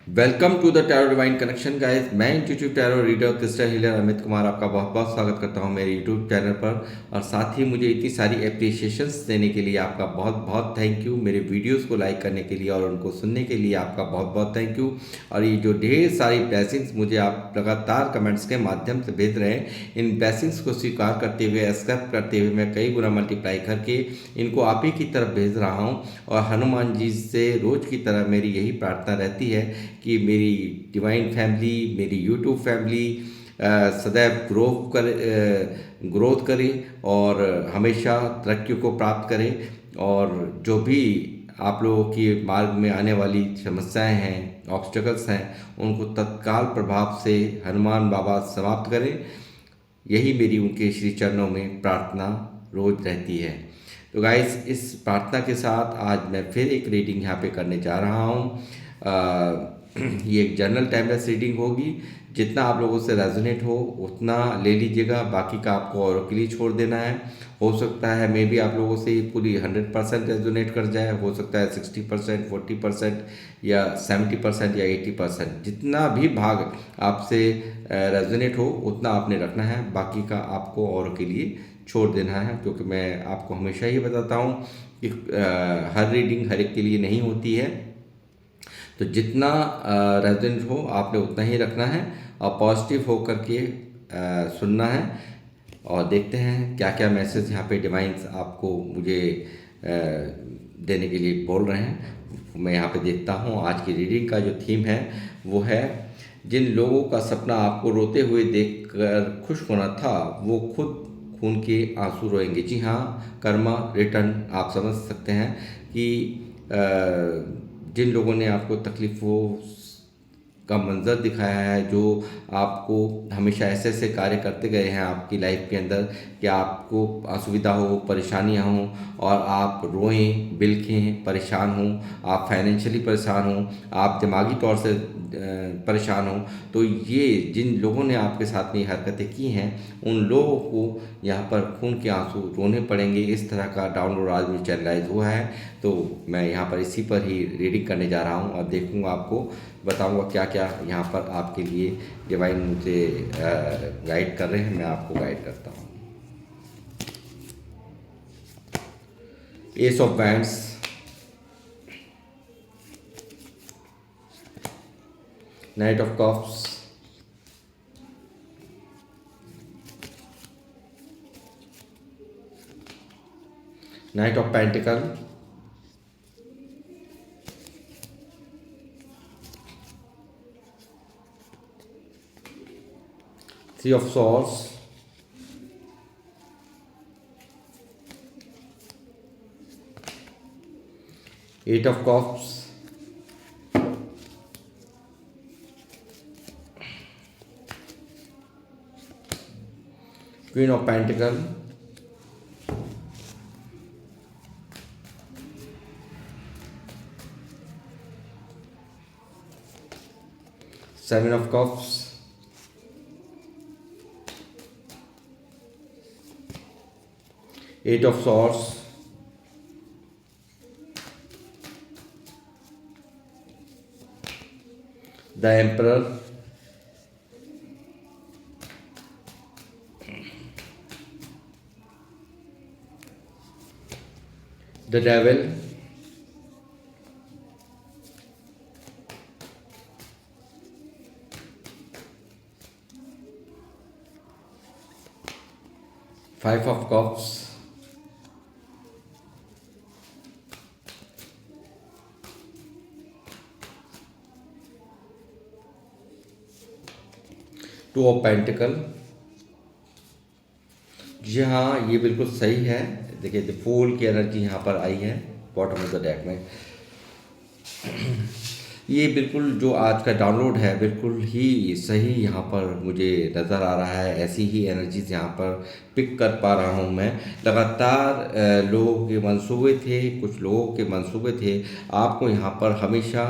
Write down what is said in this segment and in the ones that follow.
Welcome to the tarot divine connection guys. मैं intuitive tarot reader crystal healer Amit Kumar आपका बहुत बहुत स्वागत करता हूं मेरे यूट्यूब चैनल पर। और साथ ही मुझे इतनी सारी एप्रिसिएशंस देने के लिए आपका बहुत बहुत थैंक यू। मेरे वीडियोस को लाइक करने के लिए और उनको सुनने के लिए आपका बहुत बहुत थैंक यू। और ये जो ढेर सारी ब्लेसिंग्स मुझे आप लगातार कमेंट्स के माध्यम से भेज रहे हैं, इन ब्लेसिंग्स को स्वीकार करते हुए, एक्सेप्ट करते हुए मैं कई गुना मल्टीप्लाई करके इनको आप ही की तरफ भेज रहा हूँ। और हनुमान जी से रोज़ की तरह मेरी यही प्रार्थना रहती है कि मेरी डिवाइन फैमिली, मेरी यूट्यूब फैमिली सदैव ग्रोथ करे और हमेशा तरक्की को प्राप्त करे। और जो भी आप लोगों के मार्ग में आने वाली समस्याएं हैं, ऑब्स्टेकल्स हैं, उनको तत्काल प्रभाव से हनुमान बाबा समाप्त करें। यही मेरी उनके श्री चरणों में प्रार्थना रोज रहती है। तो गाइस, इस प्रार्थना के साथ आज मैं फिर एक रीडिंग यहाँ पे करने जा रहा हूँ। ये एक जनरल टाइमलेस रीडिंग होगी। जितना आप लोगों से रेजोनेट हो उतना ले लीजिएगा, बाकी का आपको औरों के लिए छोड़ देना है। हो सकता है मे बी आप लोगों से ये पूरी 100% रेजोनेट कर जाए, हो सकता है 60%, 40% या 70% या 80%। जितना भी भाग आपसे रेजोनेट हो उतना आपने रखना है, बाकी का आपको औरों के लिए छोड़ देना है। क्योंकि मैं आपको हमेशा ही बताता हूँ कि हर रीडिंग हर एक के लिए नहीं होती है। तो जितना रेजोनेंट हो आपने उतना ही रखना है और पॉजिटिव होकर के सुनना है। और देखते हैं क्या क्या मैसेज यहाँ पे डिवाइन्स आपको मुझे देने के लिए बोल रहे हैं। मैं यहाँ पे देखता हूँ आज की रीडिंग का जो थीम है वो है, जिन लोगों का सपना आपको रोते हुए देखकर खुश होना था वो खुद खून के आंसू रोएंगे। जी हाँ, कर्मा रिटर्न। आप समझ सकते हैं कि जिन लोगों ने आपको तकलीफ़ों का मंजर दिखाया है, जो आपको हमेशा ऐसे ऐसे कार्य करते गए हैं आपकी लाइफ के अंदर कि आपको असुविधा हो, परेशानियां हों और आप रोएं, बिलखें, परेशान हों, आप फाइनेंशियली परेशान हों, आप दिमागी तौर से परेशान हों, तो ये जिन लोगों ने आपके साथ में हरकतें की हैं उन लोगों को यहाँ पर खून के आंसू रोने पड़ेंगे। इस तरह का डाउनलोड आज में चैनलाइज हुआ है। तो मैं यहाँ पर इसी पर ही रीडिंग करने जा रहा हूँ और देखूँगा, आपको बताऊँगा क्या क्या यहाँ पर आपके लिए डिवाइन मुझे गाइड कर रहे हैं। मैं आपको गाइड करता हूँ। Ace of wands, knight of cups, knight of pentacle, three of swords, eight of cups, queen of pentacle, seven of cups, eight of swords, the emperor, the devil, five of cups, two of pentacle. जी हाँ, ये बिल्कुल सही है। देखिए, the fool की energy यहाँ पर आई है बॉटम ऑफ द डेक में। ये बिल्कुल जो आज का डाउनलोड है बिल्कुल ही सही यहाँ पर मुझे नज़र आ रहा है। ऐसी ही एनर्जीज यहाँ पर पिक कर पा रहा हूँ मैं। लगातार लोगों के मंसूबे थे, कुछ लोगों के मंसूबे थे आपको यहाँ पर हमेशा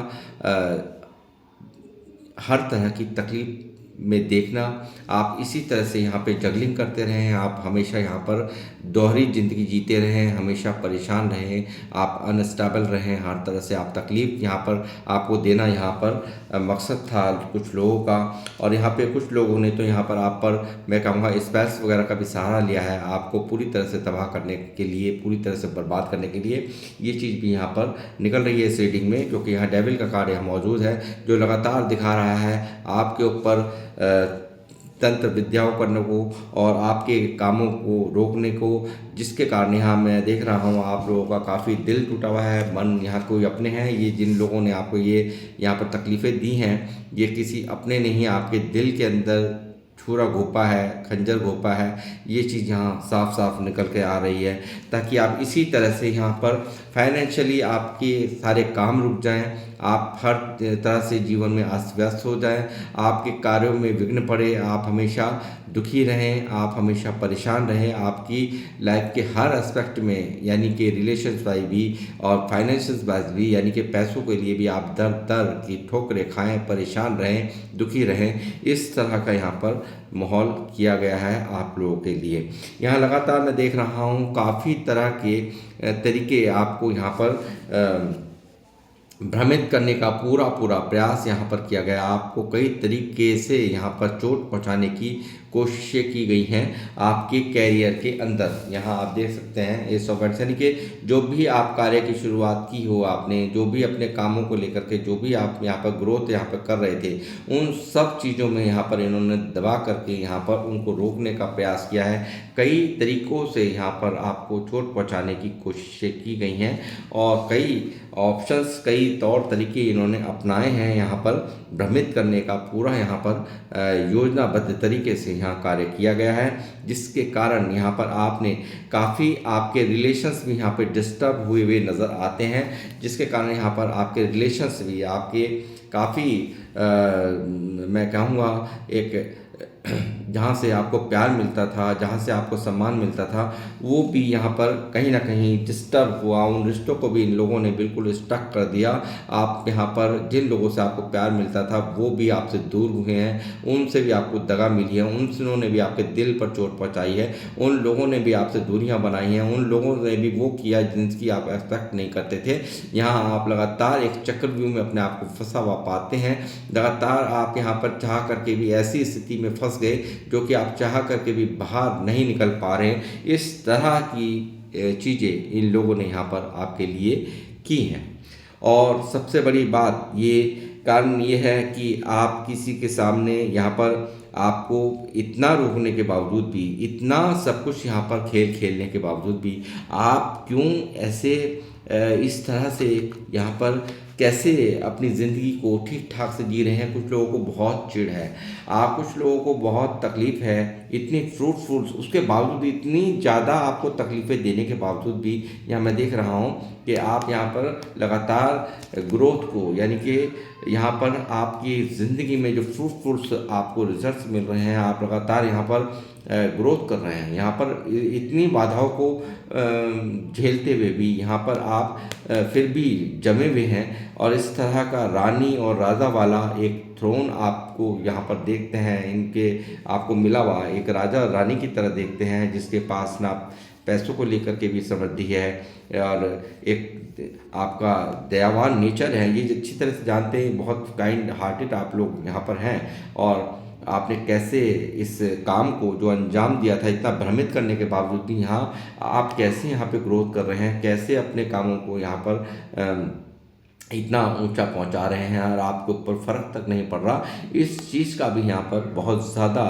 हर तरह की तकलीफ में देखना, आप इसी तरह से यहाँ पे जगलिंग करते रहें, आप हमेशा यहाँ पर दोहरी ज़िंदगी जीते रहें, हमेशा परेशान रहें, आप अनस्टेबल रहें, हर तरह से आप तकलीफ़ यहाँ पर आपको देना यहाँ पर मकसद था कुछ लोगों का। और यहाँ पे कुछ लोगों ने तो यहाँ पर आप पर मैं कहूँगा स्पेल्स वगैरह का भी सहारा लिया है, आपको पूरी तरह से तबाह करने के लिए, पूरी तरह से बर्बाद करने के लिए। ये चीज़ भी यहाँ पर निकल रही है इस रीडिंग में, क्योंकि यहाँ डेविल का कार्ड यहाँ मौजूद है जो लगातार दिखा रहा है आपके ऊपर तंत्र विद्याओं करने को और आपके कामों को रोकने को, जिसके कारण यहाँ मैं देख रहा हूँ आप लोगों का काफ़ी दिल टूटा हुआ है, मन यहाँ कोई अपने हैं, ये जिन लोगों ने आपको ये यहाँ पर तकलीफ़ें दी हैं ये किसी अपने नहीं, आपके दिल के अंदर छुरा घोंपा है, खंजर घोंपा है। ये चीज़ यहाँ साफ साफ निकल के आ रही है, ताकि आप इसी तरह से यहाँ पर फाइनेंशियली आपके सारे काम रुक जाएं, आप हर तरह से जीवन में अस्त व्यस्त हो जाएं, आपके कार्यों में विघ्न पड़े, आप हमेशा दुखी रहें, आप हमेशा परेशान रहें, आपकी लाइफ के हर एस्पेक्ट में यानी कि रिलेशंस वाइज भी और फाइनेंशियल वाइज भी यानी कि पैसों के लिए भी आप दर दर की ठोकरें खाएं, परेशान रहें, दुखी रहें। इस तरह का यहाँ पर माहौल किया गया है आप लोगों के लिए। यहाँ लगातार मैं देख रहा हूँ काफ़ी तरह के तरीके आपको यहाँ पर भ्रमित करने का पूरा प्रयास यहाँ पर किया गया। आपको कई तरीके से यहाँ पर चोट पहुँचाने की कोशिशें की गई हैं आपके कैरियर के अंदर। यहाँ आप देख सकते हैं एस ऑफ वांड्स, यानी कि जो भी आप कार्य की शुरुआत की हो आपने, जो भी अपने कामों को लेकर के जो भी आप यहाँ पर ग्रोथ यहाँ पर कर रहे थे, उन सब चीज़ों में यहाँ पर इन्होंने दबा करके यहाँ पर उनको रोकने का प्रयास किया है। कई तरीकों से यहाँ पर आपको चोट पहुँचाने की कोशिशें की गई हैं और कई ऑप्शंस, कई तौर तरीके इन्होंने अपनाए हैं यहाँ पर भ्रमित करने का। पूरा यहाँ पर योजनाबद्ध तरीके से यहाँ कार्य किया गया है, जिसके कारण यहाँ पर आपने काफ़ी आपके रिलेशंस भी यहाँ पे डिस्टर्ब हुए नज़र आते हैं, जिसके कारण यहाँ पर आपके रिलेशंस भी आपके काफ़ी मैं कहूँगा एक जहाँ से आपको प्यार मिलता था, जहाँ से आपको सम्मान मिलता था, वो भी यहाँ पर कहीं ना कहीं डिस्टर्ब हुआ। उन रिश्तों को भी इन लोगों ने बिल्कुल स्टक कर दिया। आप यहाँ पर जिन लोगों से आपको प्यार मिलता था वो भी आपसे दूर हुए हैं, उनसे भी आपको दगा मिली है, उन्होंने भी आपके दिल पर चोट पहुँचाई है, उन लोगों ने भी आपसे दूरियाँ बनाई हैं, उन लोगों ने भी वो किया जिनकी आप एक्सपेक्ट नहीं करते थे। यहाँ आप लगातार एक चक्रव्यूह में अपने आप को फंसा हुआ पाते हैं। लगातार आप यहाँ पर चाह करके भी ऐसी स्थिति में फंस गए जो कि आप चाह करके भी बाहर नहीं निकल पा रहे हैं। इस तरह की चीज़ें इन लोगों ने यहाँ पर आपके लिए की हैं। और सबसे बड़ी बात ये कारण ये है कि आप किसी के सामने यहाँ पर आपको इतना रोकने के बावजूद भी, इतना सब कुछ यहाँ पर खेल खेलने के बावजूद भी आप क्यों ऐसे इस तरह से यहाँ पर कैसे अपनी ज़िंदगी को ठीक ठाक से जी रहे हैं। कुछ लोगों को बहुत चिढ़ है, कुछ लोगों को बहुत तकलीफ़ है, इतनी फ्रूटफुल्स उसके बावजूद, इतनी ज़्यादा आपको तकलीफ़ें देने के बावजूद भी यहाँ मैं देख रहा हूँ कि आप यहाँ पर लगातार ग्रोथ को यानी कि यहाँ पर आपकी ज़िंदगी में जो फ्रूटफुल्स आपको रिजल्ट्स मिल रहे हैं, आप लगातार यहाँ पर ग्रोथ कर रहे हैं। यहाँ पर इतनी बाधाओं को झेलते हुए भी यहाँ पर आप फिर भी जमे हुए हैं और इस तरह का रानी और राजा वाला एक थ्रोन आपको यहाँ पर देखते हैं। इनके आपको मिला हुआ एक राजा रानी की तरह देखते हैं, जिसके पास ना पैसों को लेकर के भी समृद्धि है और एक आपका दयावान नेचर है, ये अच्छी तरह से जानते हैं। बहुत काइंड हार्टेड आप लोग यहाँ पर हैं और आपने कैसे इस काम को जो अंजाम दिया था, इतना भ्रमित करने के बावजूद भी यहाँ आप कैसे यहाँ पे ग्रोथ कर रहे हैं, कैसे अपने कामों को यहाँ पर इतना ऊंचा पहुंचा रहे हैं और आपके ऊपर फ़र्क तक नहीं पड़ रहा। इस चीज़ का भी यहाँ पर बहुत ज़्यादा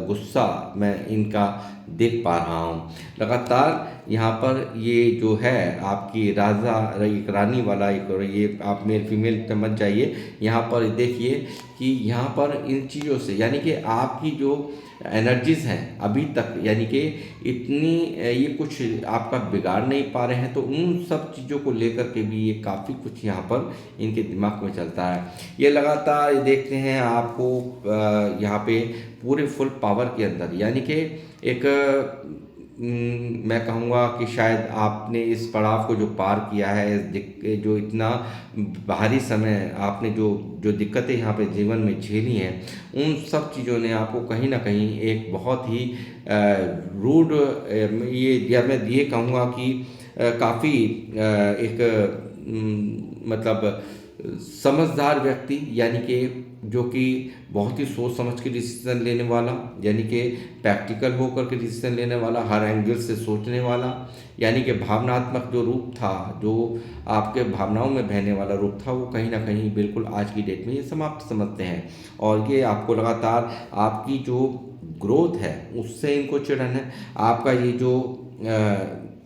गुस्सा मैं इनका देख पा रहा हूँ। लगातार यहाँ पर ये जो है आपकी राजा एक रानी वाला एक, ये आप मेल फीमेल पे मत जाइए। यहाँ पर देखिए कि यहाँ पर इन चीज़ों से यानी कि आपकी जो एनर्जीज़ हैं अभी तक यानी कि इतनी ये कुछ आपका बिगाड़ नहीं पा रहे हैं, तो उन सब चीज़ों को लेकर के भी ये काफ़ी कुछ यहाँ पर इनके दिमाग में चलता है। ये लगातार देखते हैं आपको यहाँ पे पूरे फुल पावर के अंदर यानी कि एक मैं कहूँगा कि शायद आपने इस पड़ाव को जो पार किया है, जो इतना भारी समय आपने जो जो दिक्कतें यहाँ पे जीवन में झेली हैं, उन सब चीज़ों ने आपको कहीं ना कहीं एक बहुत ही रूड, ये या मैं ये कहूँगा कि काफ़ी एक मतलब समझदार व्यक्ति, यानी कि जो कि बहुत ही सोच समझ के डिसीजन लेने वाला, यानी कि प्रैक्टिकल होकर के डिसीजन लेने वाला, हर एंगल से सोचने वाला, यानी कि भावनात्मक जो रूप था, जो आपके भावनाओं में बहने वाला रूप था, वो कहीं ना कहीं बिल्कुल आज की डेट में ये समाप्त समझते हैं। और ये आपको लगातार आपकी जो ग्रोथ है उससे इनको चिढ़न है। आपका ये जो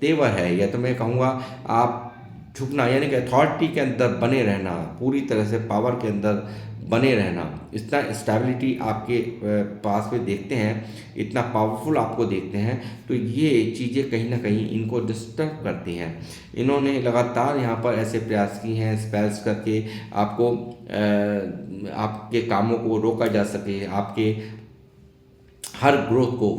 तेवर है, या तो मैं कहूँगा आप झुकना, यानी कि अथॉरिटी के अंदर बने रहना, पूरी तरह से पावर के अंदर बने रहना, इतना स्टेबिलिटी आपके पास में देखते हैं, इतना पावरफुल आपको देखते हैं, तो ये चीज़ें कहीं ना कहीं इनको डिस्टर्ब करती हैं। इन्होंने लगातार यहाँ पर ऐसे प्रयास किए हैं स्पेल्स करके आपको आपके कामों को रोका जा सके, आपके हर ग्रोथ को,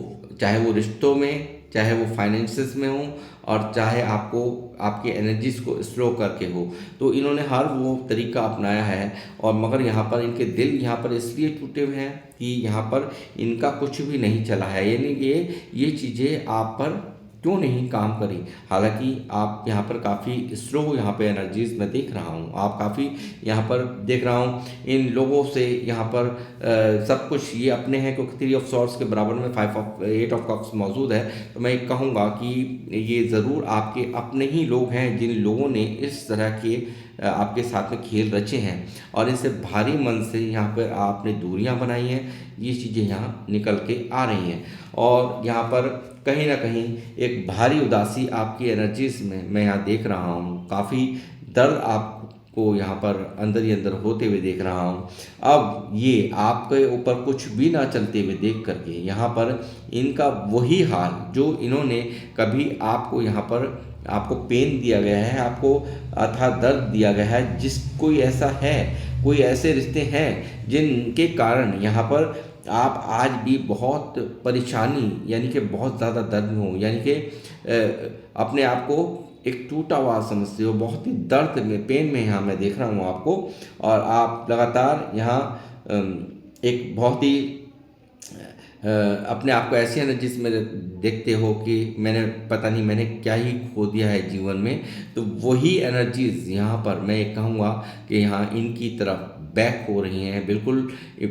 चाहे वो रिश्तों में, चाहे वो फाइनेंसेस में हो, और चाहे आपको आपकी एनर्जीज को स्लो करके हो, तो इन्होंने हर वो तरीका अपनाया है। और मगर यहाँ पर इनके दिल यहाँ पर इसलिए टूटे हुए हैं कि यहाँ पर इनका कुछ भी नहीं चला है, यानी कि ये चीज़ें आप पर क्यों नहीं काम करी। हालांकि आप यहाँ पर काफ़ी स्लो यहाँ पे एनर्जीज मैं देख रहा हूँ, आप काफ़ी यहाँ पर देख रहा हूँ इन लोगों से यहाँ पर सब कुछ ये अपने हैं, क्योंकि 3 ऑफ सॉर्ड्स के बराबर में 8 ऑफ कप्स मौजूद है। तो मैं कहूँगा कि ये ज़रूर आपके अपने ही लोग हैं, जिन लोगों ने इस तरह के आपके साथ में खेल रचे हैं, और इनसे भारी मन से यहाँ पर आपने दूरियां बनाई हैं, ये चीज़ें यहाँ निकल के आ रही हैं। और यहाँ पर कहीं ना कहीं एक भारी उदासी आपकी एनर्जीज में मैं यहाँ देख रहा हूँ, काफ़ी दर्द आपको यहाँ पर अंदर ही अंदर होते हुए देख रहा हूँ। अब ये आपके ऊपर कुछ भी ना चलते हुए देख करके यहाँ पर इनका वही हाल जो इन्होंने कभी आपको यहाँ पर आपको पेन दिया गया है, आपको अथाह दर्द दिया गया है, कोई ऐसा है, कोई ऐसे रिश्ते हैं जिनके कारण यहाँ पर आप आज भी बहुत परेशानी, यानी कि बहुत ज़्यादा दर्द में हो, यानी कि अपने आप को एक टूटा हुआ समझते हो, बहुत ही दर्द में, पेन में यहाँ मैं देख रहा हूँ आपको। और आप लगातार यहाँ एक बहुत ही अपने आप को ऐसी एनर्जीज में देखते हो कि मैंने पता नहीं मैंने क्या ही खो दिया है जीवन में। तो वही एनर्जीज यहाँ पर मैं कहूँगा कि यहाँ इनकी तरफ बैक हो रही हैं, बिल्कुल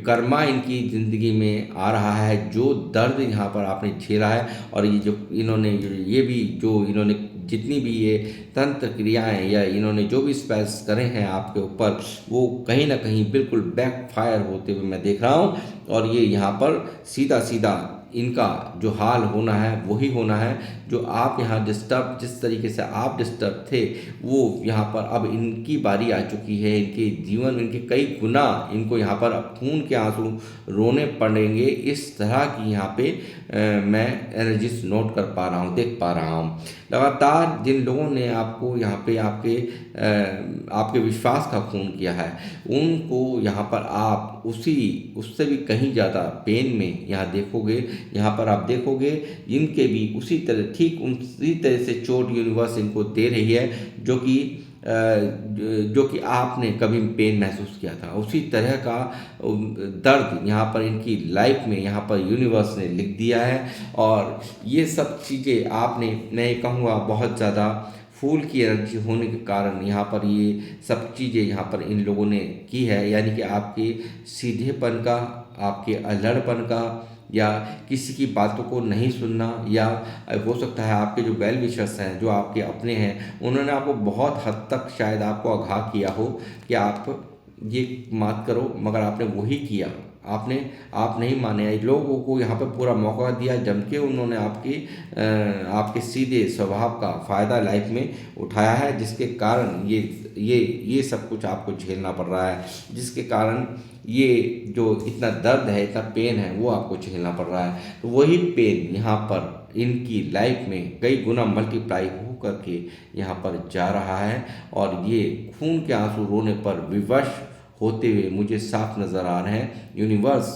कर्मा इनकी ज़िंदगी में आ रहा है, जो दर्द यहाँ पर आपने झेला है। और ये जो इन्होंने ये भी जो इन्होंने जितनी भी ये तंत्र क्रियाएं या इन्होंने जो भी स्पेल्स करे हैं आपके ऊपर, वो कहीं ना कहीं बिल्कुल बैक फायर होते हुए मैं देख रहा हूँ। और ये यहाँ पर सीधा सीधा इनका जो हाल होना है वही होना है, जो आप यहाँ डिस्टर्ब, जिस तरीके से आप डिस्टर्ब थे, वो यहाँ पर अब इनकी बारी आ चुकी है। इनके जीवन में इनके कई गुना इनको यहाँ पर अब खून के आंसू रोने पड़ेंगे। इस तरह की यहाँ पे मैं एनर्जीज नोट कर पा रहा हूँ, देख पा रहा हूँ। लगातार जिन लोगों ने आपको यहाँ पे आपके विश्वास का खून किया है, उनको यहाँ पर आप उससे भी कहीं ज़्यादा पेन में यहाँ देखोगे। यहाँ पर आप देखोगे इनके भी उसी तरह, ठीक उसी तरह से चोट यूनिवर्स इनको दे रही है, जो कि आपने कभी पेन महसूस किया था, उसी तरह का दर्द यहाँ पर इनकी लाइफ में यहाँ पर यूनिवर्स ने लिख दिया है। और ये सब चीज़ें आपने, मैं कहूँगा बहुत ज़्यादा फूल की एनर्जी होने के कारण यहाँ पर ये सब चीज़ें यहाँ पर इन लोगों ने की है, यानी कि आपके सीधेपन का, आपके अल्हड़पन का, या किसी की बातों को नहीं सुनना, या हो सकता है आपके जो वेल विशर्स हैं, जो आपके अपने हैं, उन्होंने आपको बहुत हद तक शायद आपको आगाह किया हो कि आप ये मत करो, मगर आपने वही किया, आप नहीं माने। लोगों को यहाँ पे पूरा मौका दिया, जम के उन्होंने आपके सीधे स्वभाव का फ़ायदा लाइफ में उठाया है, जिसके कारण ये सब कुछ आपको झेलना पड़ रहा है, जिसके कारण ये जो इतना दर्द है, इतना पेन है, वो आपको झेलना पड़ रहा है। तो वही पेन यहाँ पर इनकी लाइफ में कई गुना मल्टीप्लाई हो करके यहाँ पर जा रहा है। और ये खून के आंसू रोने पर विवश होते हुए मुझे साफ नज़र आ रहे हैं। यूनिवर्स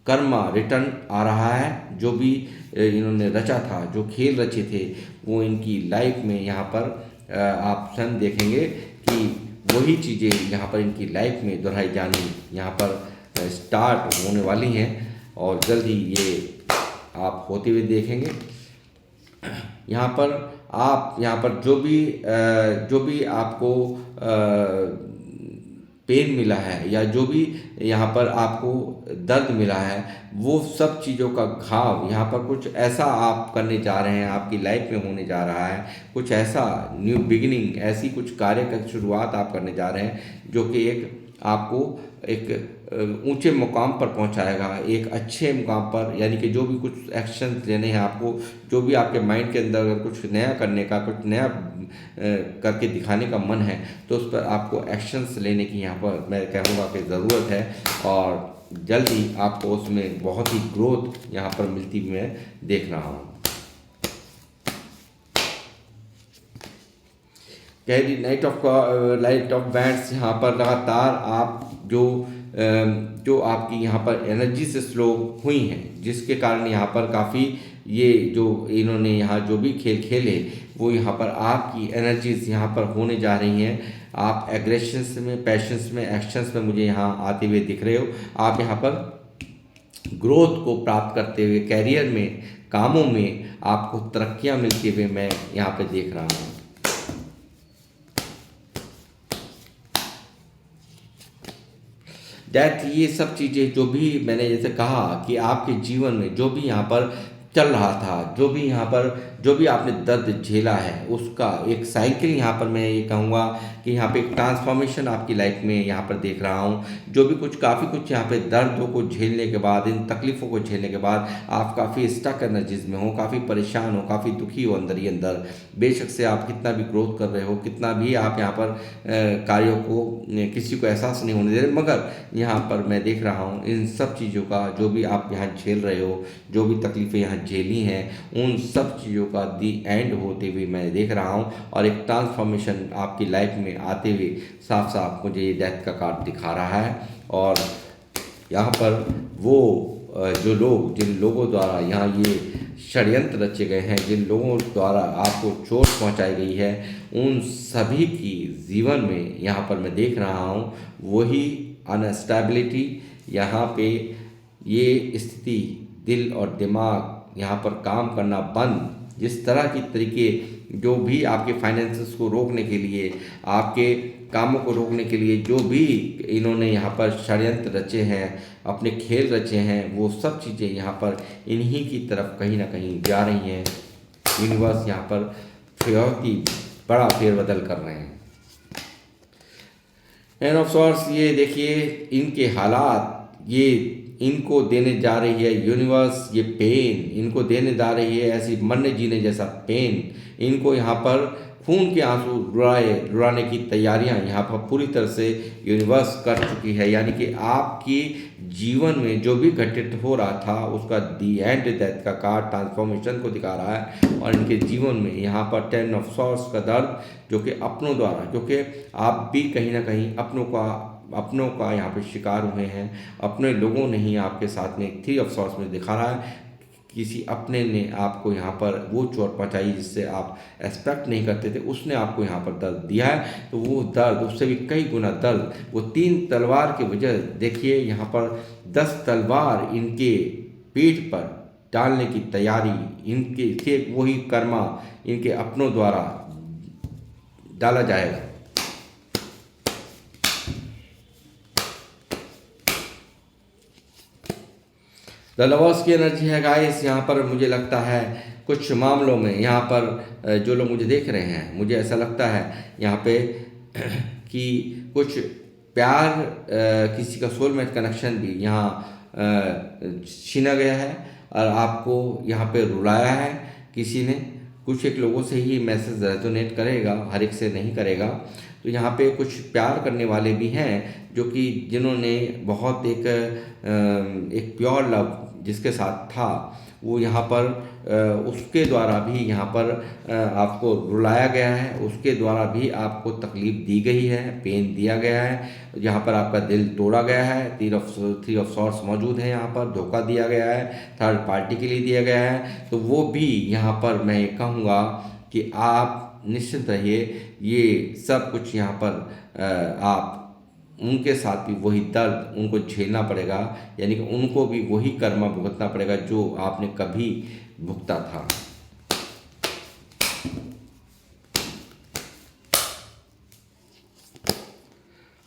कर्मा रिटर्न आ रहा है। जो भी इन्होंने रचा था, जो खेल रचे थे, वो इनकी लाइफ में यहाँ पर आप स्वयं देखेंगे कि वही चीज़ें यहाँ पर इनकी लाइफ में दोहराई जानी यहाँ पर स्टार्ट होने वाली हैं और जल्द ही ये आप होते हुए देखेंगे। यहाँ पर आप यहाँ पर जो भी आपको पेन मिला है या जो भी यहाँ पर आपको दर्द मिला है, वो सब चीज़ों का घाव यहाँ पर कुछ ऐसा आप करने जा रहे हैं, आपकी लाइफ में होने जा रहा है, कुछ ऐसा न्यू बिगिनिंग, ऐसी कुछ कार्य का शुरुआत आप करने जा रहे हैं जो कि एक आपको एक ऊंचे मुकाम पर पहुंचाएगा, एक अच्छे मुकाम पर। यानी कि जो भी कुछ एक्शन लेने हैं आपको, जो भी आपके माइंड के अंदर अगर कुछ नया करने का, कुछ नया करके दिखाने का मन है, तो उस पर आपको एक्शंस लेने की यहाँ पर मैं कहूँगा कि ज़रूरत है और जल्द ही आपको उसमें बहुत ही ग्रोथ यहाँ पर मिलती हुई मैं देख रहा हूँ। कैरी लाइट ऑफ बैंड्स यहाँ पर लगातार आप जो आपकी यहाँ पर एनर्जी से स्लो हुई हैं, जिसके कारण यहाँ पर काफ़ी ये जो इन्होंने यहाँ जो भी खेल खेले, वो यहाँ पर आपकी एनर्जीज यहाँ पर होने जा रही हैं। आप एग्रेशंस में, पैशंस में, एक्शंस में मुझे यहाँ आते हुए दिख रहे हो। आप यहाँ पर ग्रोथ को प्राप्त करते हुए, कैरियर में, कामों में आपको तरक्कियाँ मिलती हुए मैं यहाँ पे देख रहा हूँ। दैट ये सब चीज़ें जो भी मैंने जैसे कहा कि आपके जीवन में जो भी यहाँ पर चल रहा था, जो भी आपने दर्द झेला है, उसका एक साइकिल यहाँ पर मैं ये कहूँगा कि यहाँ पे एक ट्रांसफॉर्मेशन आपकी लाइफ में यहाँ पर देख रहा हूँ। जो भी कुछ काफ़ी कुछ यहाँ पे दर्दों को झेलने के बाद, इन तकलीफ़ों को झेलने के बाद आप काफ़ी स्टक एनर्जीज में हो, काफ़ी परेशान हो, काफ़ी दुखी हो अंदर ही अंदर। बेशक से आप कितना भी ग्रोथ कर रहे हो, कितना भी आप यहाँ पर कार्यों को किसी को एहसास नहीं होने दे रहे, मगर यहाँ पर मैं देख रहा हूँ इन सब चीज़ों का, जो भी आप यहाँ झेल रहे हो, जो भी तकलीफ़ें यहाँ झेली हैं, उन सब चीज़ों का दी एंड होते हुए मैं देख रहा हूँ और एक ट्रांसफॉर्मेशन आपकी लाइफ में आते हुए साफ साफ मुझे ये डेथ का कार्ड दिखा रहा है। और यहाँ पर वो जिन लोगों द्वारा यहाँ ये षड्यंत्र रचे गए हैं, जिन लोगों द्वारा आपको चोट पहुँचाई गई है, उन सभी की जीवन में यहाँ पर मैं देख रहा हूँ वही अनस्टेबिलिटी, यहाँ पे ये स्थिति, दिल और दिमाग यहाँ पर काम करना बंद, जिस तरह की तरीके जो भी आपके फाइनेंसेस को रोकने के लिए, आपके कामों को रोकने के लिए जो भी इन्होंने यहाँ पर षड्यंत्र रचे हैं, अपने खेल रचे हैं, वो सब चीज़ें यहाँ पर इन्हीं की तरफ कहीं ना कहीं जा रही हैं। यूनिवर्स यहाँ पर बहुत ही बड़ा फेरबदल कर रहे हैं। एंड ऑफ सॉर्ट्स, ये देखिए इनके हालात, ये इनको देने जा रही है यूनिवर्स, ये पेन इनको देने जा रही है, ऐसी मरने जीने जैसा पेन। इनको यहाँ पर खून के आंसू रुलाने की तैयारियां यहाँ पर पूरी तरह से यूनिवर्स कर चुकी है। यानी कि आपकी जीवन में जो भी घटित हो रहा था उसका दी एंड डेथ का कार्ड ट्रांसफॉर्मेशन को दिखा रहा है। और इनके जीवन में यहाँ पर 10 ऑफ सॉर्ड्स का दर्द, जो कि अपनों द्वारा, जो कि आप भी कहीं ना कहीं अपनों का यहाँ पे शिकार हुए हैं। अपने लोगों ने ही आपके साथ में 3 ऑफ सॉर्ड्स में दिखा रहा है, किसी अपने ने आपको यहाँ पर वो चोट पहुँचाई जिससे आप एक्सपेक्ट नहीं करते थे, उसने आपको यहाँ पर दर्द दिया है। तो वो दर्द उससे भी कई गुना दर्द, वो 3 तलवार की वजह देखिए, यहाँ पर 10 तलवार इनके पीठ पर डालने की तैयारी, इनके वही कर्मा इनके अपनों द्वारा डाला जाएगा। द लवर्स की एनर्जी है गाइस। यहाँ पर मुझे लगता है कुछ मामलों में यहाँ पर जो लोग मुझे देख रहे हैं, मुझे ऐसा लगता है यहाँ पे कि कुछ प्यार, किसी का सोलमेट कनेक्शन भी यहाँ छीना गया है और आपको यहाँ पे रुलाया है किसी ने। कुछ एक लोगों से ही मैसेज रेजोनेट करेगा, हर एक से नहीं करेगा। तो यहाँ पे कुछ प्यार करने वाले भी हैं जो कि जिन्होंने बहुत एक प्योर लव जिसके साथ था, वो यहाँ पर उसके द्वारा भी यहाँ पर आपको रुलाया गया है, उसके द्वारा भी आपको तकलीफ़ दी गई है, पेन दिया गया है, यहाँ पर आपका दिल तोड़ा गया है, थ्री ऑफ सॉर्ट्स मौजूद है, यहाँ पर धोखा दिया गया है, थर्ड पार्टी के लिए दिया गया है। तो वो भी यहाँ पर मैं ये कहूँगा कि आप निश्चिंत रहिए, ये सब कुछ यहाँ पर आप उनके साथ भी वही दर्द उनको झेलना पड़ेगा, यानी कि उनको भी वही कर्मा भुगतना पड़ेगा जो आपने कभी भुगता था।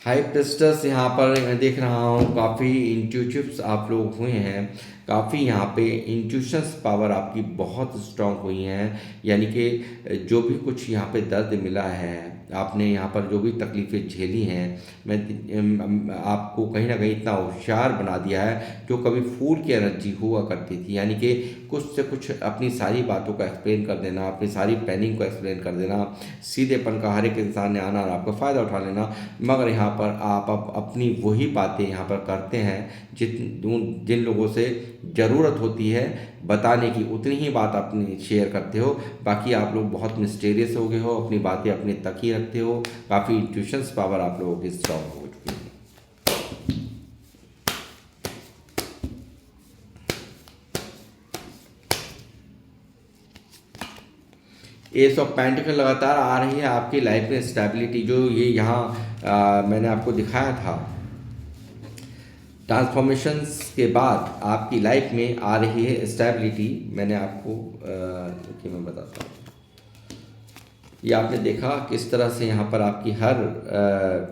हाई प्रेस्टस यहाँ पर मैं देख रहा हूँ काफ़ी इंट्यूटिव्स आप लोग हुए हैं, काफ़ी यहाँ पे इंट्यूशंस पावर आपकी बहुत स्ट्रांग हुई हैं, यानी कि जो भी कुछ यहाँ पे दर्द मिला है, आपने यहाँ पर जो भी तकलीफ़ें झेली हैं, मैं आपको कहीं ना कहीं इतना होशियार बना दिया है, जो कभी फूल की एनर्जी हुआ करती थी, यानी कि कुछ से कुछ अपनी सारी बातों को एक्सप्लेन कर देना, अपनी सारी प्लानिंग को एक्सप्लेन कर देना, सीधेपन का हर एक इंसान ने आना और आपका फ़ायदा उठा लेना। मगर यहाँ पर आप अपनी वही बातें यहाँ पर करते हैं जिन लोगों से ज़रूरत होती है बताने की, उतनी ही बात अपनी शेयर करते हो। बाकी आप लोग बहुत मिस्टीरियस हो गए हो, अपनी बातें अपने तक ही रखते हो, काफ़ी इंट्यूशंस पावर आप लोगों की स्ट्रांग हो चुकी है। एस ऑफ पेंटिकल लगातार आ रही है आपकी लाइफ में, स्टेबिलिटी जो ये यहाँ मैंने आपको दिखाया था, ट्रांसफॉर्मेशंस के बाद आपकी लाइफ में आ रही है स्टेबिलिटी। मैंने आपको देखिए मैं बताता हूँ, ये आपने देखा किस तरह से यहाँ पर आपकी हर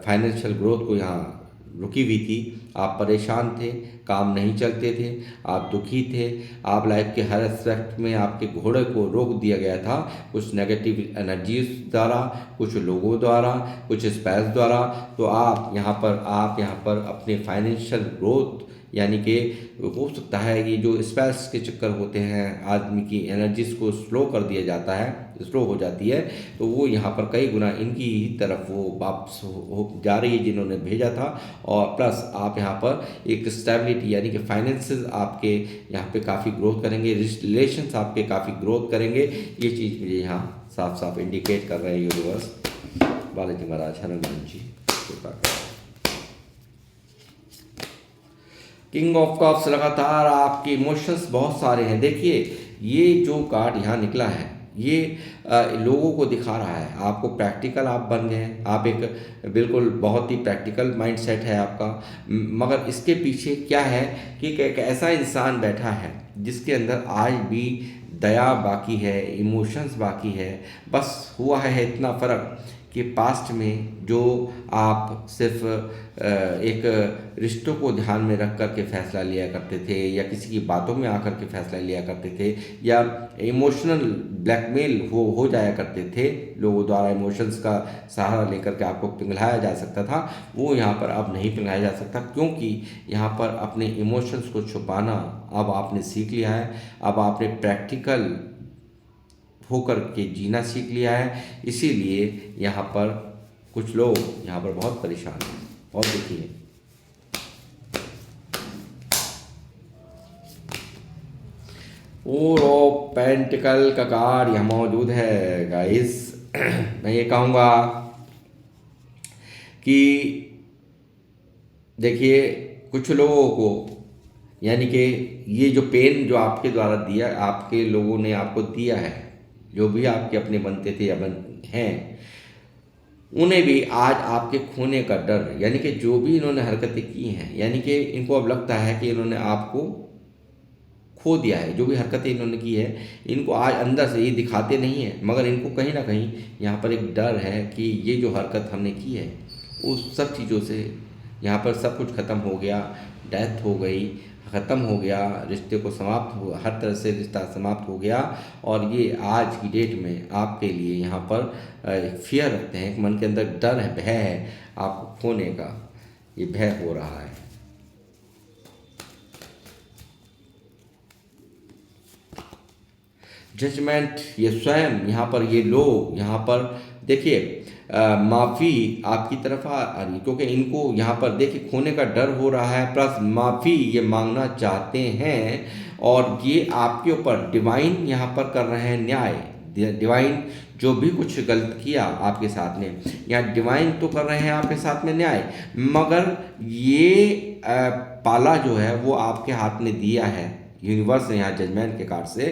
फाइनेंशियल ग्रोथ को यहाँ रुकी हुई थी, आप परेशान थे, काम नहीं चलते थे, आप दुखी थे, आप लाइफ के हर एस्पेक्ट में आपके घोड़े को रोक दिया गया था, कुछ नेगेटिव एनर्जीज द्वारा, कुछ लोगों द्वारा, कुछ स्पेस द्वारा। तो आप यहाँ पर अपने फाइनेंशियल ग्रोथ, यानी कि हो सकता है कि जो स्पेस के चक्कर होते हैं, आदमी की एनर्जीज को स्लो कर दिया जाता है, स्लो हो जाती है, तो वो यहाँ पर कई गुना इनकी ही तरफ वो वापस हो जा रही है जिन्होंने भेजा था। और प्लस आप यहाँ पर एक स्टेबिलिटी, यानी कि फाइनेंसेस आपके यहाँ पे काफ़ी ग्रोथ करेंगे, रिलेशंस आपके काफ़ी ग्रोथ करेंगे, ये चीज़ मुझे यहाँ साफ साफ इंडिकेट कर रहे हैं यूनिवर्स। बालाजी महाराज हनुमान जी कृपा करें। किंग ऑफ कप्स, लगातार आपके इमोशंस बहुत सारे हैं। देखिए ये जो कार्ड यहाँ निकला है, ये लोगों को दिखा रहा है, आपको प्रैक्टिकल आप बन गए हैं, आप एक बिल्कुल बहुत ही प्रैक्टिकल माइंडसेट है आपका। मगर इसके पीछे क्या है कि एक ऐसा इंसान बैठा है जिसके अंदर आज भी दया बाकी है, इमोशंस बाकी है। बस हुआ है इतना फ़र्क कि पास्ट में जो आप सिर्फ एक रिश्तों को ध्यान में रख कर के फैसला लिया करते थे, या किसी की बातों में आकर के फैसला लिया करते थे, या इमोशनल ब्लैकमेल हो जाया करते थे, लोगों द्वारा इमोशंस का सहारा लेकर के आपको पिघलाया जा सकता था, वो यहाँ पर अब नहीं पिघलाया जा सकता, क्योंकि यहाँ पर अपने इमोशंस को छुपाना अब आपने सीख लिया है। अब आपने प्रैक्टिकल होकर के जीना सीख लिया है। इसीलिए यहाँ पर कुछ लोग यहाँ पर बहुत परेशान हैं, बहुत दुखी हैं। फोर ऑफ पेंटिकल का कार्ड यहाँ मौजूद है गाइस। मैं ये कहूँगा कि देखिए कुछ लोगों को, यानी कि ये जो पेन जो आपके द्वारा दिया, आपके लोगों ने आपको दिया है, जो भी आपके अपने बनते थे या हैं, उन्हें भी आज आपके खोने का डर, यानी कि जो भी इन्होंने हरकतें की हैं, यानी कि इनको अब लगता है कि इन्होंने आपको खो दिया है। जो भी हरकतें इन्होंने की है, इनको आज अंदर से ये दिखाते नहीं हैं, मगर इनको कहीं ना कहीं यहाँ पर एक डर है कि ये जो हरकत हमने की है उस सब चीज़ों से यहाँ पर सब कुछ ख़त्म हो गया, डेथ हो गई, ख़त्म हो गया, रिश्ते को समाप्त हो, हर तरह से रिश्ता समाप्त हो गया। और ये आज की डेट में आपके लिए यहाँ पर एक फियर रखते हैं, एक मन के अंदर डर है, भय है आपको खोने का, ये भय हो रहा है। जजमेंट, ये स्वयं यहाँ पर ये लोग यहाँ पर देखिए माफ़ी आपकी तरफ आ रही है, क्योंकि इनको यहाँ पर देखिए खोने का डर हो रहा है, प्लस माफ़ी ये मांगना चाहते हैं, और ये आपके ऊपर डिवाइन यहाँ पर कर रहे हैं न्याय। डिवाइन जो भी कुछ गलत किया आपके साथ में, यहाँ डिवाइन तो कर रहे हैं आपके साथ में न्याय, मगर ये पाला जो है वो आपके हाथ में दिया है यूनिवर्स ने यहाँ जजमेंट के कार्ड से,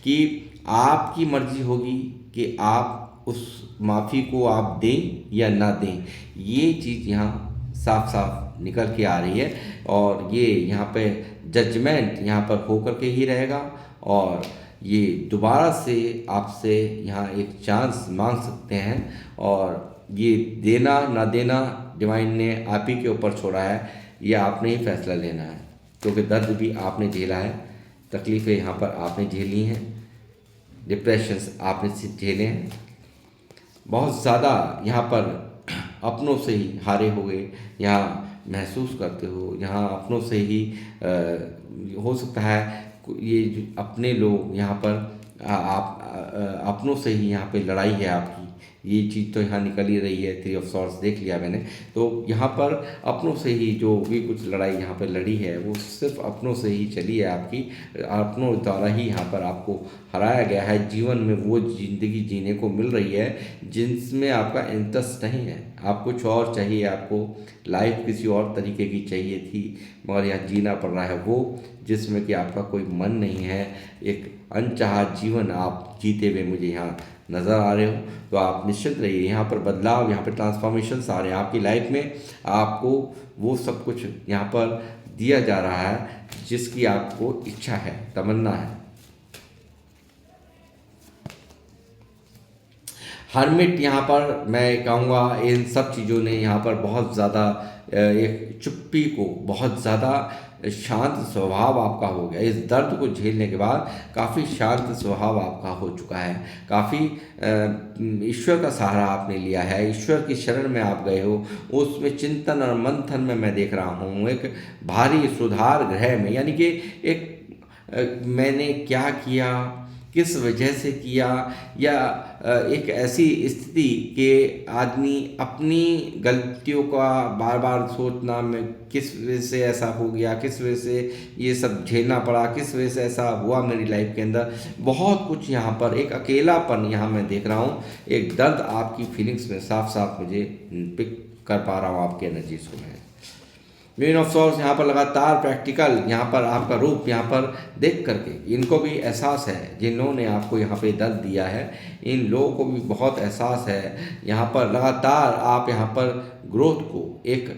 कि आपकी मर्जी होगी कि आप उस माफ़ी को आप दें या ना दें। ये चीज़ यहाँ साफ साफ निकल के आ रही है, और ये यहाँ पे जजमेंट यहाँ पर होकर के ही रहेगा, और ये दोबारा से आपसे यहाँ एक चांस मांग सकते हैं, और ये देना ना देना डिवाइन ने आप ही के ऊपर छोड़ा है, ये आपने ही फैसला लेना है, क्योंकि दर्द भी आपने झेला है, तकलीफ़ें यहाँ पर आपने झेली हैं, डिप्रेशंस आपने झेले हैं, बहुत ज़्यादा यहाँ पर अपनों से ही हारे हुए यहाँ महसूस करते हो, यहाँ अपनों से ही हो सकता है ये जो अपने लोग यहाँ पर आप अपनों से ही यहाँ पे लड़ाई है आपकी, ये चीज़ तो यहाँ निकल ही रही है। 3 ऑफ सॉर्ड्स देख लिया मैंने, तो यहाँ पर अपनों से ही जो भी कुछ लड़ाई यहाँ पे लड़ी है वो सिर्फ अपनों से ही चली है आपकी, अपनों द्वारा ही यहाँ पर आपको हराया गया है। जीवन में वो ज़िंदगी जीने को मिल रही है जिसमें आपका इंटरेस्ट नहीं है, आप कुछ और चाहिए, आपको लाइफ किसी और तरीके की चाहिए थी, मगर यहाँ जीना पड़ रहा है वो जिसमें कि आपका कोई मन नहीं है। एक अनचाहा जीवन आप जीते हुए मुझे यहाँ नज़र आ रहे हो, तो आप निश्चित रहिए, यहाँ पर बदलाव, यहाँ पर ट्रांसफॉर्मेशंस आ रहे हैं आपकी लाइफ में, आपको वो सब कुछ यहाँ पर दिया जा रहा है जिसकी आपको इच्छा है, तमन्ना है। हर्मिट यहाँ पर मैं कहूँगा इन सब चीज़ों ने यहाँ पर बहुत ज़्यादा एक चुप्पी को, बहुत ज़्यादा शांत स्वभाव आपका हो गया, इस दर्द को झेलने के बाद काफ़ी शांत स्वभाव आपका हो चुका है, काफ़ी ईश्वर का सहारा आपने लिया है, ईश्वर की शरण में आप गए हो, उसमें चिंतन और मंथन में मैं देख रहा हूँ एक भारी सुधार ग्रह में, यानी कि एक मैंने क्या किया, किस वजह से किया, या एक ऐसी स्थिति के आदमी अपनी गलतियों का बार बार सोचना, मैं किस वजह से ऐसा हो गया, किस वजह से ये सब झेलना पड़ा, किस वजह से ऐसा हुआ मेरी लाइफ के अंदर, बहुत कुछ यहाँ पर एक अकेलापन यहाँ मैं देख रहा हूँ, एक दर्द आपकी फीलिंग्स में साफ साफ मुझे पिक कर पा रहा हूँ आपकी एनर्जीज को मैं। क्वीन ऑफ सॉर्ड्स यहाँ पर लगातार प्रैक्टिकल यहाँ पर आपका रूप यहाँ पर देख करके इनको भी एहसास है, जिन लोगों ने आपको यहाँ पे दर्द दिया है इन लोगों को भी बहुत एहसास है, यहाँ पर लगातार आप यहाँ पर ग्रोथ को एक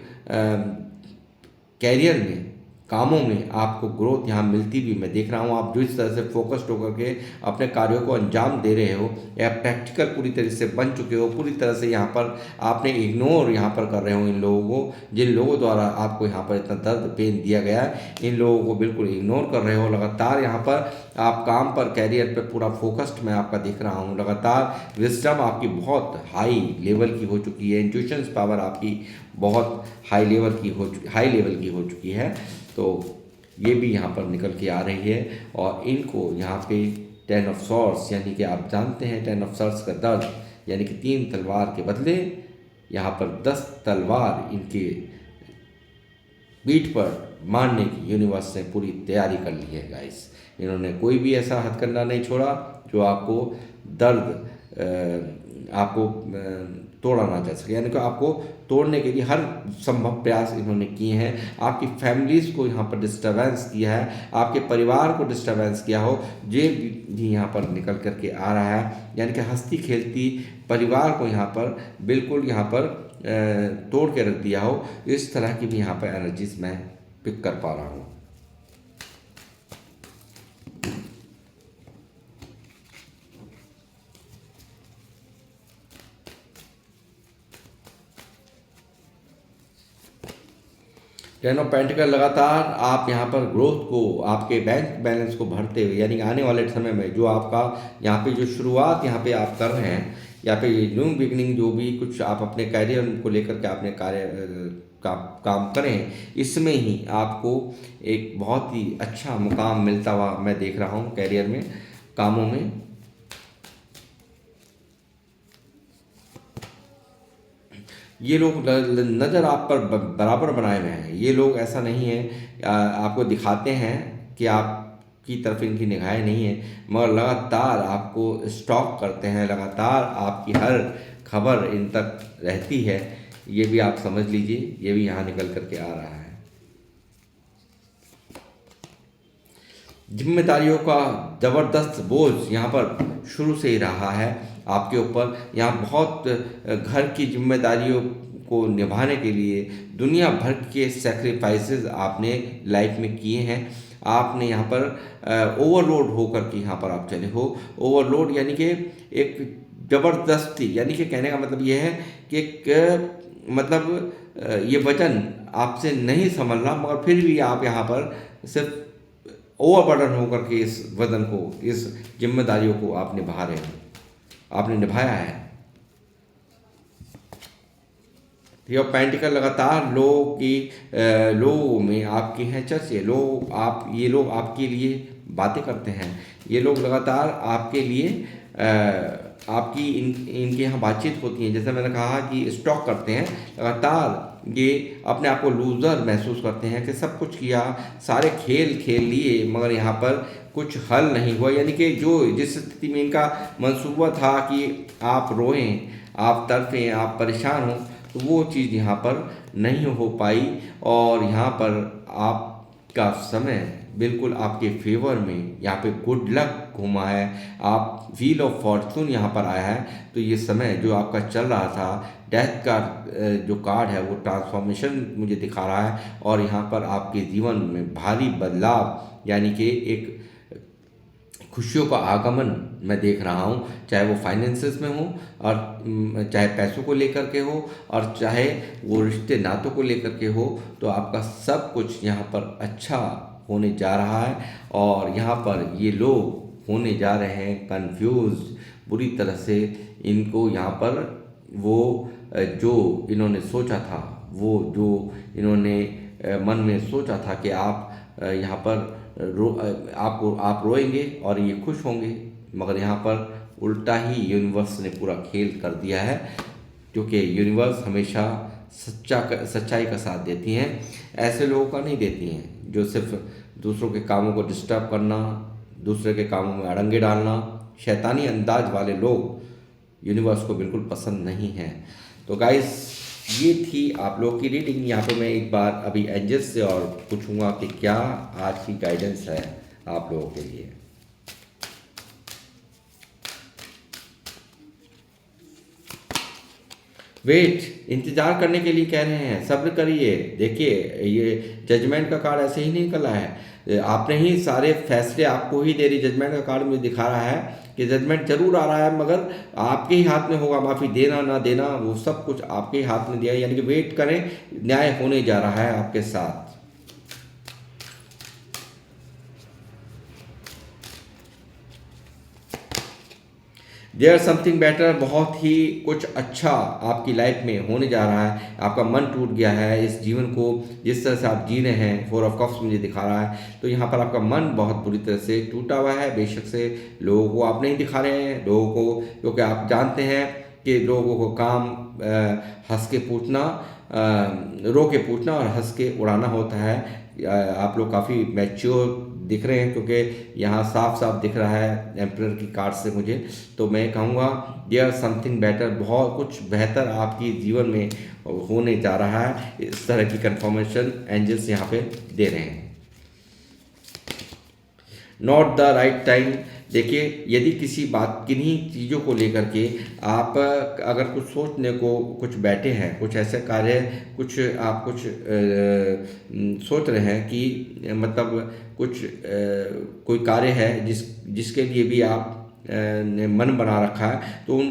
कैरियर में, कामों में आपको ग्रोथ यहाँ मिलती भी मैं देख रहा हूँ। आप जिस तरह से फोकस्ड होकर के अपने कार्यों को अंजाम दे रहे हो, या प्रैक्टिकल पूरी तरह से बन चुके हो, पूरी तरह से यहाँ पर आपने इग्नोर यहाँ पर कर रहे हो इन लोगों को, जिन लोगों द्वारा आपको यहाँ पर इतना दर्द पेन दिया गया है, इन लोगों को बिल्कुल इग्नोर कर रहे हो। लगातार यहाँ पर आप काम पर, कैरियर पर पूरा फोकस्ड मैं आपका दिख रहा हूँ। लगातार विजडम आपकी बहुत हाई लेवल की हो चुकी है, इंट्यूशंस पावर आपकी बहुत हाई लेवल की हो चुकी है, तो ये भी यहाँ पर निकल के आ रही है। और इनको यहाँ पे 10 ऑफ सॉर्ड्स, यानी कि आप जानते हैं 10 ऑफ सॉर्ड्स का दर्द, यानी कि 3 तलवार के बदले यहाँ पर 10 तलवार इनके पीठ पर मारने की यूनिवर्स ने पूरी तैयारी कर ली है गाइस। इन्होंने कोई भी ऐसा हथकंडा नहीं छोड़ा जो आपको दर्द आपको तोड़ा ना जा सके, यानी कि आपको तोड़ने के लिए हर संभव प्रयास इन्होंने किए हैं। आपकी फैमिलीज़ को यहाँ पर डिस्टर्बेंस किया है, आपके परिवार को डिस्टर्बेंस किया हो, ये भी यहाँ पर निकल करके आ रहा है, यानी कि हंसती खेलती परिवार को यहाँ पर बिल्कुल यहाँ पर तोड़ के रख दिया हो, इस तरह की भी यहाँ पर एनर्जीज मैं पिक कर पा रहा हूँ। टेन ऑफ पेंटिकल लगातार आप यहाँ पर ग्रोथ को, आपके बैंक बैलेंस को भरते हुए, यानी आने वाले समय में जो आपका यहाँ पे जो शुरुआत यहाँ पे आप कर रहे हैं, यहाँ पे न्यू बिगनिंग जो भी कुछ आप अपने कैरियर को लेकर के आपने काम करें, इसमें ही आपको एक बहुत ही अच्छा मुकाम मिलता हुआ मैं देख रहा हूँ कैरियर में, कामों में। ये लोग नज़र आप पर बराबर बनाए हुए हैं। ये लोग ऐसा नहीं है, आपको दिखाते हैं कि आपकी तरफ इनकी निगाहें नहीं है, मगर लगातार आपको स्टॉक करते हैं, लगातार आपकी हर खबर इन तक रहती है। ये भी आप समझ लीजिए, ये भी यहाँ निकल करके आ रहा है। जिम्मेदारियों का ज़बरदस्त बोझ यहाँ पर शुरू से ही रहा है आपके ऊपर। यहाँ बहुत घर की जिम्मेदारियों को निभाने के लिए दुनिया भर के सेक्रीफाइसेस आपने लाइफ में किए हैं। आपने यहाँ पर ओवरलोड होकर के यहाँ पर आप चले हो। ओवरलोड यानी कि एक ज़बरदस्ती, यानी कि कहने का मतलब ये है कि मतलब ये वजन आपसे नहीं संभल रहा, मगर फिर भी आप यहाँ पर सिर्फ ओवरबर्डन होकर के इस वजन को, इस जिम्मेदारियों को आप निभा रहे हो, आपने निभाया है। ये पेंटिकल लगातार लोगों में आपकी हैं चर्चे। ये लोग आपके लिए बातें करते हैं। ये लोग लगातार आपके लिए आपकी इनके यहाँ बातचीत होती है। जैसे मैंने कहा कि स्टॉक करते हैं लगातार। ये अपने आप को लूज़र महसूस करते हैं कि सब कुछ किया, सारे खेल खेल लिए, मगर यहाँ पर कुछ हल नहीं हुआ। यानी कि जिस स्थिति में इनका मंसूबा था कि आप रोएं, आप तड़पें, आप परेशान हों, तो वो चीज़ यहाँ पर नहीं हो पाई। और यहाँ पर आपका समय बिल्कुल आपके फेवर में, यहाँ पे गुड लक घुमा है, आप व्हील ऑफ फॉर्चून यहाँ पर आया है। तो ये समय जो आपका चल रहा था, डेथ का जो कार्ड है वो ट्रांसफॉर्मेशन मुझे दिखा रहा है। और यहाँ पर आपके जीवन में भारी बदलाव, यानी कि एक खुशियों का आगमन मैं देख रहा हूँ, चाहे वो फाइनेंसेस में हो, और चाहे पैसों को लेकर के हो, और चाहे वो रिश्ते नातों को लेकर के हो। तो आपका सब कुछ यहाँ पर अच्छा होने जा रहा है। और यहाँ पर ये लोग होने जा रहे हैं कंफ्यूज बुरी तरह से। इनको यहाँ पर वो जो इन्होंने सोचा था, वो जो इन्होंने मन में सोचा था कि आप यहाँ पर आप रोएंगे और ये खुश होंगे, मगर यहाँ पर उल्टा ही यूनिवर्स ने पूरा खेल कर दिया है। क्योंकि यूनिवर्स हमेशा सच्चाई का साथ देती हैं, ऐसे लोगों का नहीं देती हैं जो सिर्फ दूसरों के कामों को डिस्टर्ब करना, दूसरे के कामों में अड़ंगे डालना, शैतानी अंदाज वाले लोग यूनिवर्स को बिल्कुल पसंद नहीं हैं। तो गाइस, ये थी आप लोग की रीडिंग। यहाँ पे मैं एक बार अभी एंजल्स से और पूछूंगा कि क्या आज की गाइडेंस है आप लोगों के लिए। वेट, इंतजार करने के लिए कह रहे हैं, सब्र करिए। देखिए, ये जजमेंट का कार्ड ऐसे ही नहीं निकला है। आपने ही सारे फैसले आपको ही दे रही, जजमेंट का कार्ड मुझे दिखा रहा है कि जजमेंट जरूर आ रहा है, मगर आपके ही हाथ में होगा। माफ़ी देना ना देना वो सब कुछ आपके ही हाथ में दिया है। यानी कि वेट करें, न्याय होने जा रहा है आपके साथ। देयर समथिंग बेटर, बहुत ही कुछ अच्छा आपकी लाइफ में होने जा रहा है। आपका मन टूट गया है इस जीवन को जिस तरह से आप जी रहे हैं। 4 ऑफ कप्स मुझे दिखा रहा है। तो यहाँ पर आपका मन बहुत बुरी तरह से टूटा हुआ है। बेशक से लोगों को आप नहीं दिखा रहे हैं, लोगों को, क्योंकि आप जानते हैं कि लोगों को काम हंस के पूछना, रो के पूछना और हंस के उड़ाना होता है। आप लोग काफ़ी मैच्योर दिख रहे हैं, क्योंकि यहाँ साफ साफ दिख रहा है एम्परर की कार्ड से मुझे। तो मैं कहूँगा देयर समथिंग बेटर, बहुत कुछ बेहतर आपकी जीवन में होने जा रहा है। इस तरह की कंफर्मेशन एंजल्स यहाँ पे दे रहे हैं। Not the right time. देखिए, यदि किसी बात, किन्हीं चीज़ों को लेकर के आप अगर कुछ सोचने को कुछ बैठे हैं, कुछ ऐसे कार्य, कुछ सोच रहे हैं कि मतलब कोई कार्य है जिसके लिए भी आप ने मन बना रखा है, तो उन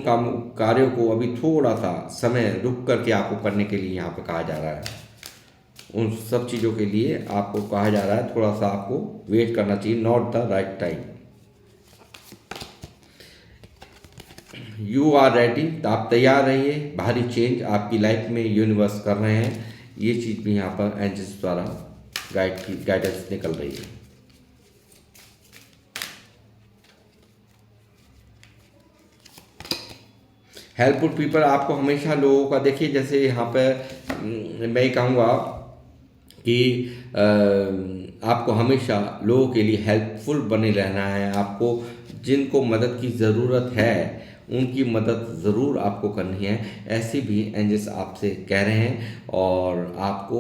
कार्यों को अभी थोड़ा सा समय रुक करके आपको करने के लिए यहाँ पे कहा जा रहा है। उन सब चीज़ों के लिए आपको कहा जा रहा है थोड़ा सा आपको वेट करना चाहिए। Not the right time. You are ready, आप तैयार रहिए। भारी चेंज आपकी लाइफ में यूनिवर्स कर रहे हैं। ये चीज़ भी यहाँ पर एंजल्स द्वारा गाइडेंस निकल रही है। हेल्पफुल पीपल आपको हमेशा लोगों का, देखिए जैसे यहाँ पर मैं ये कहूँगा कि आपको हमेशा लोगों के लिए हेल्पफुल बने रहना है। आपको जिनको मदद की ज़रूरत है उनकी मदद ज़रूर आपको करनी है, ऐसे भी एंजल्स आपसे कह रहे हैं। और आपको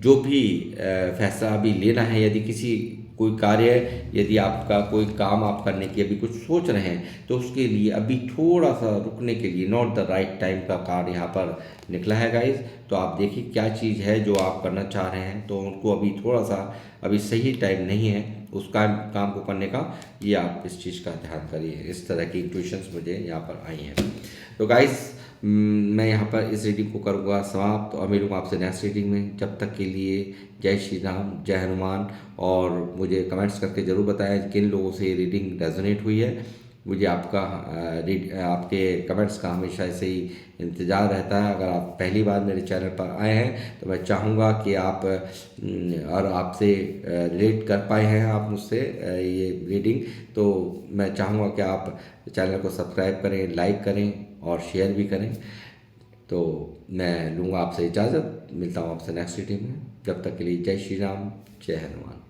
जो भी फैसला अभी लेना है, यदि किसी कोई कार्य, यदि आपका कोई काम आप करने की अभी कुछ सोच रहे हैं, तो उसके लिए अभी थोड़ा सा रुकने के लिए नॉट द राइट टाइम का कार्ड यहाँ पर निकला है गाइस। तो आप देखिए क्या चीज़ है जो आप करना चाह रहे हैं, तो उनको अभी थोड़ा सा अभी सही टाइम नहीं है उस काम को करने का। ये आप इस चीज़ का ध्यान करिए। इस तरह की इंट्यूशंस मुझे यहाँ पर आई हैं। तो गाइस मैं यहाँ पर इस रीडिंग को करूँगा समाप्त और मिलूँगा आपसे नेक्स्ट रीडिंग में। जब तक के लिए जय श्री राम, जय हनुमान। और मुझे कमेंट्स करके ज़रूर बताएं किन लोगों से ये रीडिंग रेजोनेट हुई है। मुझे आपके कमेंट्स का हमेशा ऐसे ही इंतज़ार रहता है। अगर आप पहली बार मेरे चैनल पर आए हैं तो मैं चाहूँगा कि आप और आपसे रिलेट कर पाए हैं आप मुझसे ये रीडिंग, तो मैं चाहूँगा कि आप चैनल को सब्सक्राइब करें, लाइक करें और शेयर भी करें। तो मैं लूँगा आपसे इजाज़त, मिलता हूँ आपसे नेक्स्ट वीडियो में। जब तक के लिए जय श्री राम, जय हनुमान।